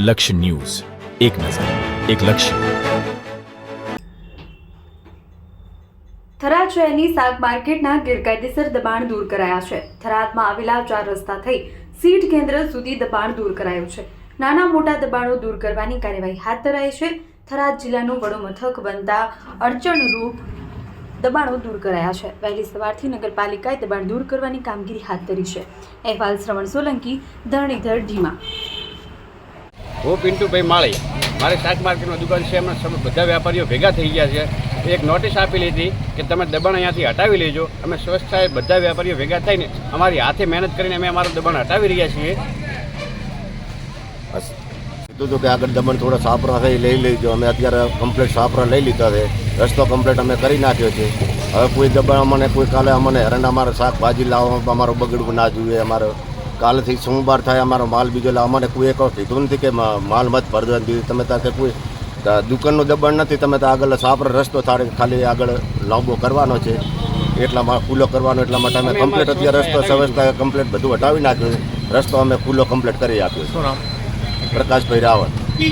લક્ષ્ય ન્યૂઝ, એક નજર, એક લક્ષ્ય. થરાદ શહેરની શાક માર્કેટના ગેરકાયદેસર દબાણ દૂર કરાયા છે. થરાદમાં આવેલા 4 રસ્તા થઈ સીડ કેન્દ્ર સુધી દબાણ દૂર કરાયું છે. નાના મોટા દબાણો દૂર કરવાની કાર્યવાહી હાથ ધરાઈ છે. થરાદ જિલ્લાનું વડું મથક બનતા અડચણરૂપ દબાણો દૂર કરાયા છે. વહેલી સવારથી નગરપાલિકાએ દબાણ દૂર કરવાની કામગીરી હાથ ધરી છે. અહેવાલ શ્રવણ સોલંકી, ધરણીધર ઢીમા. હું પિન્ટુભાઈ માળી, મારી શાક માર્કેટમાં દુકાન છે. એમાં બધા વેપારીઓ ભેગા થઈ ગયા છે. એક નોટિસ આપેલી હતી કે તમે દબાણ અહીંયાથી હટાવી લેજો. અમે સ્વચ્છતાએ બધા વેપારીઓ ભેગા થઈને અમારી હાથે મહેનત કરીને અમે અમારું દબાણ હટાવી રહ્યા છીએ. કીધું હતું કે આગળ દબાણ થોડા સાપરા થઈ લઈ લેજો. અમે અત્યારે કમ્પ્લીટ સાપરા લઈ લીધા છે. રસ્તો કમ્પ્લીટ અમે કરી નાખ્યો છે. હવે કોઈ દબાણ અમને કોઈ કાલે અમને હેરાન અમારે શાકભાજી લાવવામાં અમારું બગડવું ના જોઈએ. અમારે કાલથી સોમવાર થાય અમારો માલ બીજો લાવ. અમને કોઈ એક કીધું નથી કે માલ મત ભરવા દીધું. તમે ત્યાં કે કોઈ દુકાનનું દબાણ નથી. તમે તો આગળ સાપરા રસ્તો થાય ખાલી આગળ લાંબો કરવાનો છે, એટલામાં ખુલ્લો કરવાનો. એટલા માટે અમે કમ્પ્લીટ અત્યારે રસ્તો વ્યવસ્થા કમ્પ્લીટ બધું હટાવી નાખ્યું છે. રસ્તો અમે ખુલ્લો કમ્પ્લીટ કરી આપ્યો છે. પ્રકાશભાઈ રાવળ.